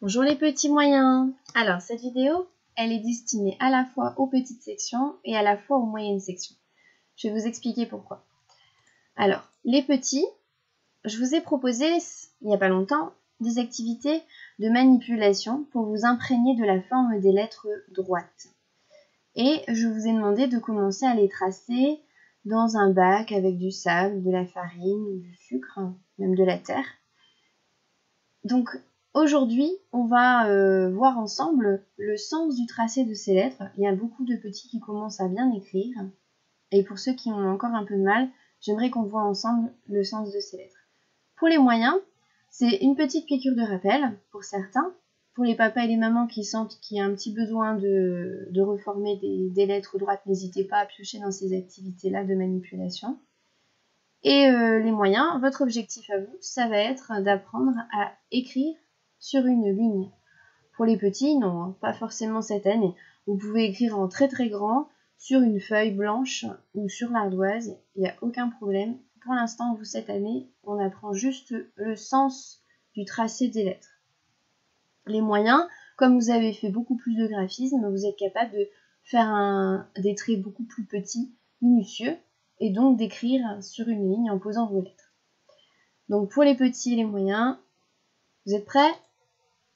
Bonjour les petits moyens. Alors cette vidéo, elle est destinée à la fois aux petites sections et à la fois aux moyennes sections. Je vais vous expliquer pourquoi. Alors, les petits, je vous ai proposé, il n'y a pas longtemps, des activités de manipulation pour vous imprégner de la forme des lettres droites. Et je vous ai demandé de commencer à les tracer dans un bac avec du sable, de la farine, du sucre, même de la terre. Donc, aujourd'hui, on va voir ensemble le sens du tracé de ces lettres. Il y a beaucoup de petits qui commencent à bien écrire. Et pour ceux qui ont encore un peu de mal, j'aimerais qu'on voit ensemble le sens de ces lettres. Pour les moyens, c'est une petite piqûre de rappel pour certains. Pour les papas et les mamans qui sentent qu'il y a un petit besoin de reformer des lettres droites, n'hésitez pas à piocher dans ces activités-là de manipulation. Et les moyens, votre objectif à vous, ça va être d'apprendre à écrire sur une ligne. Pour les petits, non, hein, pas forcément cette année. Vous pouvez écrire en très très grand sur une feuille blanche ou sur l'ardoise, il n'y a aucun problème. Pour l'instant, vous, cette année, on apprend juste le sens du tracé des lettres. Les moyens, comme vous avez fait beaucoup plus de graphisme, vous êtes capable de faire des traits beaucoup plus petits, minutieux, et donc d'écrire sur une ligne en posant vos lettres. Donc pour les petits et les moyens, vous êtes prêts?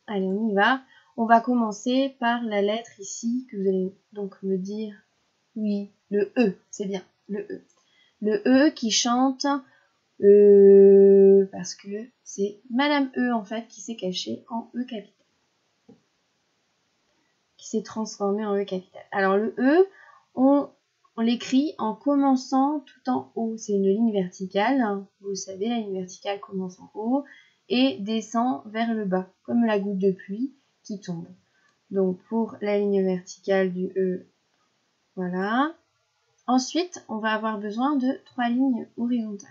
Allez, on y va. On va commencer par la lettre ici, que vous allez donc me dire, oui, le E, c'est bien, le E. Le E qui chante, parce que c'est Madame E en fait qui s'est cachée en E capital. Qui s'est transformée en E capital. Alors le E, on l'écrit en commençant tout en haut. C'est une ligne verticale. Vous le savez, la ligne verticale commence en haut et descend vers le bas, comme la goutte de pluie qui tombe. Donc pour la ligne verticale du E, voilà. Ensuite, on va avoir besoin de 3 lignes horizontales.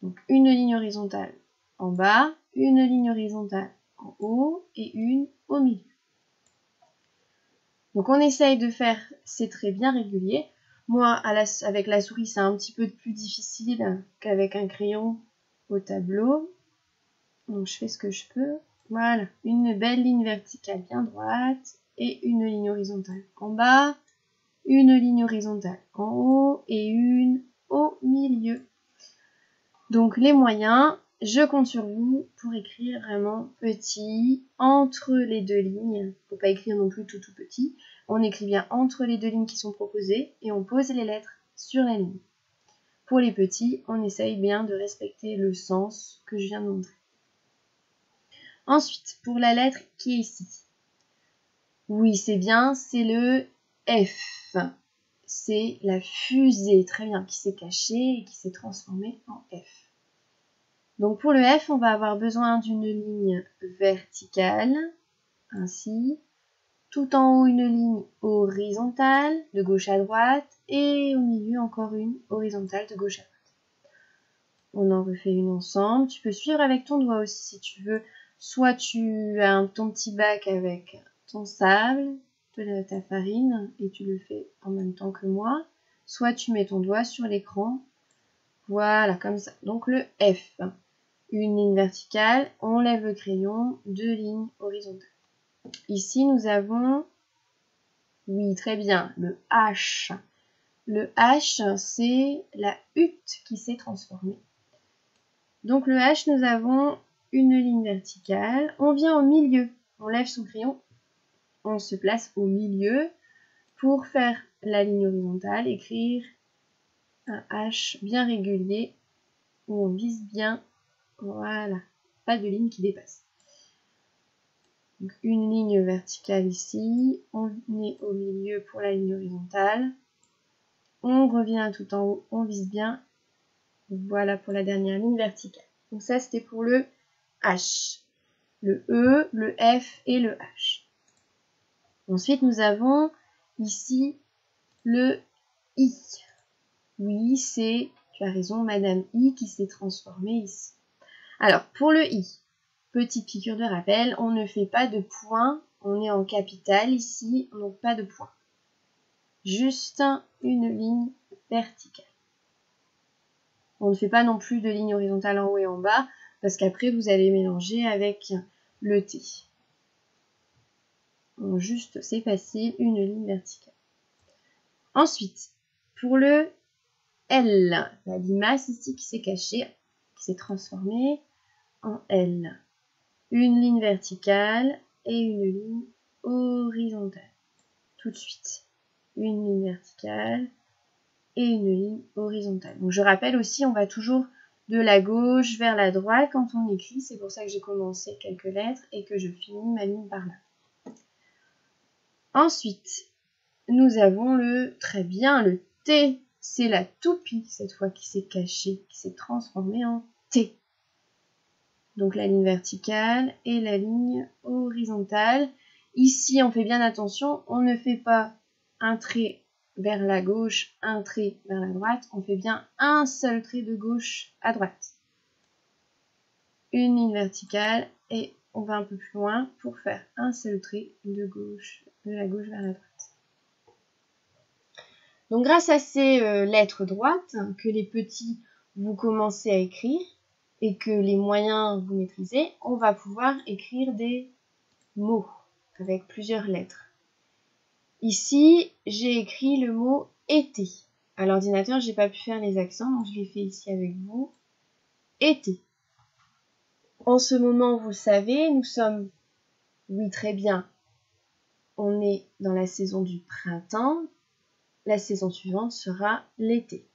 Donc une ligne horizontale en bas, une ligne horizontale en haut et une au milieu. Donc on essaye de faire ces traits bien réguliers. Moi, avec la souris, c'est un petit peu plus difficile qu'avec un crayon au tableau. Donc je fais ce que je peux. Voilà, une belle ligne verticale bien droite et une ligne horizontale en bas, une ligne horizontale en haut et une au milieu. Donc les moyens, je compte sur vous pour écrire vraiment petit entre les deux lignes. Il ne faut pas écrire non plus tout petit. On écrit bien entre les deux lignes qui sont proposées et on pose les lettres sur la ligne. Pour les petits, on essaye bien de respecter le sens que je viens de montrer. Ensuite, pour la lettre qui est ici. Oui, c'est bien, c'est le F. C'est la fusée, très bien, qui s'est cachée et qui s'est transformée en F. Donc pour le F, on va avoir besoin d'une ligne verticale, ainsi. Tout en haut, une ligne horizontale, de gauche à droite, et au milieu, encore une horizontale de gauche à droite. On en refait une ensemble. Tu peux suivre avec ton doigt aussi si tu veux. Soit tu as ton petit bac avec ton sable, ta farine, et tu le fais en même temps que moi. Soit tu mets ton doigt sur l'écran. Voilà, comme ça. Donc le F. Une ligne verticale, on lève le crayon, 2 lignes horizontales. Ici, nous avons, oui, très bien, le H. Le H, c'est la hutte qui s'est transformée. Donc le H, nous avons une ligne verticale. On vient au milieu. On lève son crayon. On se place au milieu pour faire la ligne horizontale, écrire un H bien régulier où on vise bien. Voilà, pas de ligne qui dépasse. Donc une ligne verticale ici. On est au milieu pour la ligne horizontale. On revient tout en haut, on vise bien. Voilà pour la dernière ligne verticale. Donc ça, c'était pour le H. Le E, le F et le H. Ensuite, nous avons ici le I. Oui, c'est, tu as raison, Madame I qui s'est transformée ici. Alors, pour le I, petite piqûre de rappel, on ne fait pas de point. On est en capitale ici, donc pas de point. Juste une ligne verticale. On ne fait pas non plus de ligne horizontale en haut et en bas, parce qu'après, vous allez mélanger avec le T. Donc juste, c'est facile, une ligne verticale. Ensuite, pour le L, la limace ici qui s'est cachée, qui s'est transformée en L. Une ligne verticale et une ligne horizontale. Tout de suite. Une ligne verticale et une ligne horizontale. Donc je rappelle aussi, on va toujours de la gauche vers la droite quand on écrit. C'est pour ça que j'ai commencé quelques lettres et que je finis ma ligne par là. Ensuite, nous avons très bien, le T. C'est la toupie cette fois qui s'est cachée, qui s'est transformée en T. Donc la ligne verticale et la ligne horizontale. Ici, on fait bien attention, on ne fait pas un trait vers la gauche, un trait vers la droite, on fait bien un seul trait de gauche à droite. Une ligne verticale et on va un peu plus loin pour faire un seul trait de la gauche vers la droite. Donc grâce à ces lettres droites que les petits vous commencez à écrire et que les moyens vous maîtrisez, on va pouvoir écrire des mots avec plusieurs lettres. Ici, j'ai écrit le mot été. À l'ordinateur, j'ai pas pu faire les accents, donc je l'ai fait ici avec vous. Été. En ce moment, vous le savez, nous sommes, oui très bien, on est dans la saison du printemps. La saison suivante sera l'été.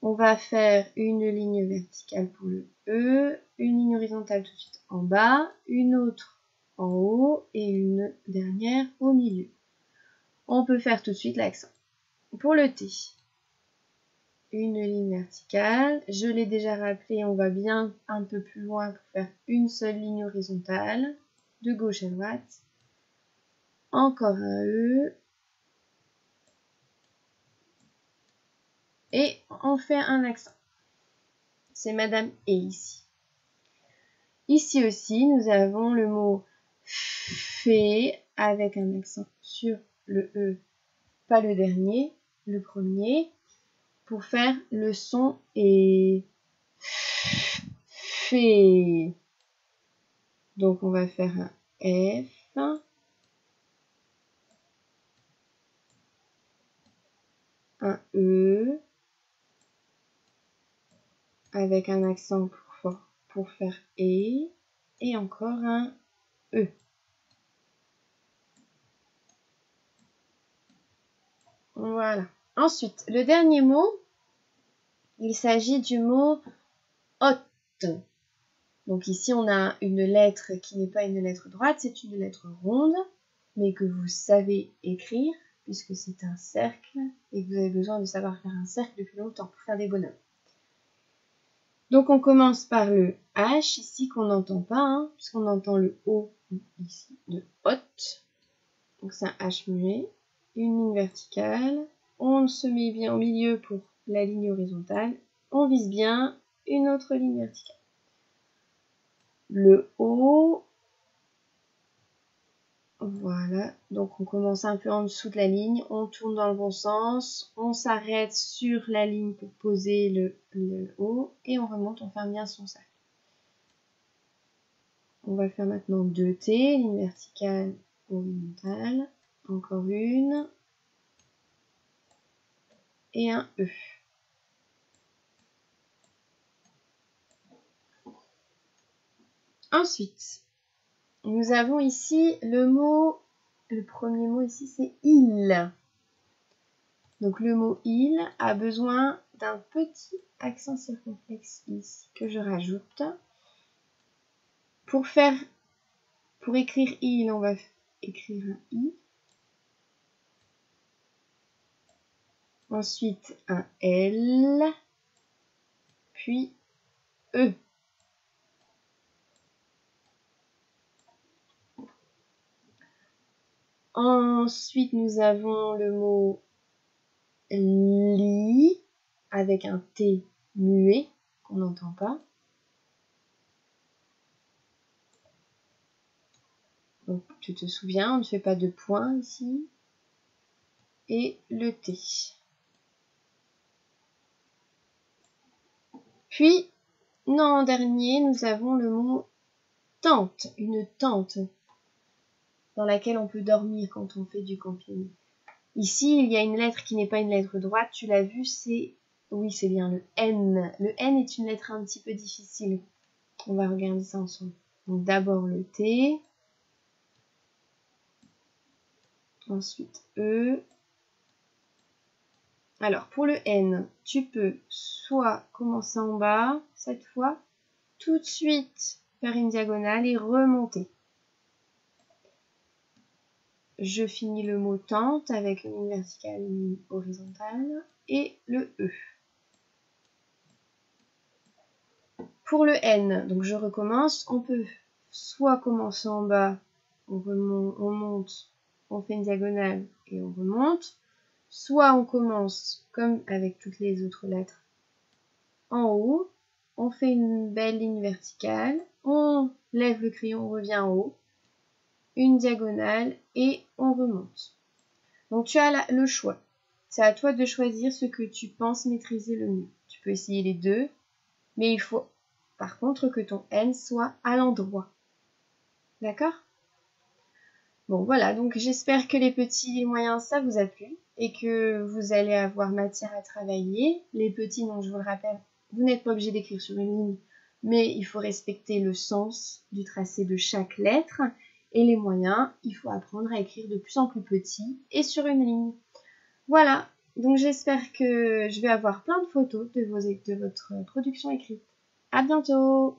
On va faire une ligne verticale pour le E, une ligne horizontale tout de suite en bas, une autre en haut et une dernière au milieu. On peut faire tout de suite l'accent. Pour le T, une ligne verticale. Je l'ai déjà rappelé, on va bien un peu plus loin pour faire une seule ligne horizontale, de gauche à droite. Encore un E. Et on fait un accent. C'est Madame E ici. Ici aussi, nous avons le mot fait avec un accent sur le E, pas le dernier, le premier, pour faire le son et fait. Donc on va faire un F, un E, avec un accent pour faire et encore un E. Voilà. Ensuite, le dernier mot, il s'agit du mot hôte. Donc ici, on a une lettre qui n'est pas une lettre droite, c'est une lettre ronde, mais que vous savez écrire, puisque c'est un cercle, et que vous avez besoin de savoir faire un cercle depuis longtemps pour faire des bonhommes. Donc on commence par le H, ici qu'on n'entend pas, hein, puisqu'on entend le O ici de hôte. Donc c'est un H muet, une ligne verticale, on se met bien au milieu pour la ligne horizontale, on vise bien une autre ligne verticale. Le O, voilà, donc on commence un peu en dessous de la ligne, on tourne dans le bon sens, on s'arrête sur la ligne pour poser le O et on remonte, on ferme bien son cercle. On va faire maintenant 2 T, ligne verticale, horizontale, encore une et un E. Ensuite, nous avons ici le premier mot ici c'est il. Donc le mot il a besoin d'un petit accent circonflexe ici que je rajoute. Pour écrire il, on va écrire un i. Ensuite un L, puis E. Ensuite, nous avons le mot lit avec un T muet qu'on n'entend pas. Donc, tu te souviens, on ne fait pas de point ici. Et le T. Puis, en dernier, nous avons le mot tente, une tente. dans laquelle on peut dormir quand on fait du camping. Ici, il y a une lettre qui n'est pas une lettre droite, tu l'as vu, c'est... Oui, c'est bien le N. Le N est une lettre un petit peu difficile. On va regarder ça ensemble. Donc d'abord le T, ensuite E. Alors pour le N, tu peux soit commencer en bas, cette fois, tout de suite faire une diagonale et remonter. Je finis le mot tente avec une ligne verticale, une ligne horizontale et le E. Pour le N, donc je recommence, on peut soit commencer en bas, on monte, on fait une diagonale et on remonte, soit on commence comme avec toutes les autres lettres en haut, on fait une belle ligne verticale, on lève le crayon, on revient en haut, une diagonale et on remonte. Donc tu as le choix. C'est à toi de choisir ce que tu penses maîtriser le mieux. Tu peux essayer les deux, mais il faut par contre que ton N soit à l'endroit. D'accord? Bon voilà, donc j'espère que les petits et moyens ça vous a plu et que vous allez avoir matière à travailler. Les petits, donc je vous le rappelle, vous n'êtes pas obligé d'écrire sur une ligne, mais il faut respecter le sens du tracé de chaque lettre. Et les moyens, il faut apprendre à écrire de plus en plus petit et sur une ligne. Voilà, donc j'espère que je vais avoir plein de photos de votre production écrite. À bientôt!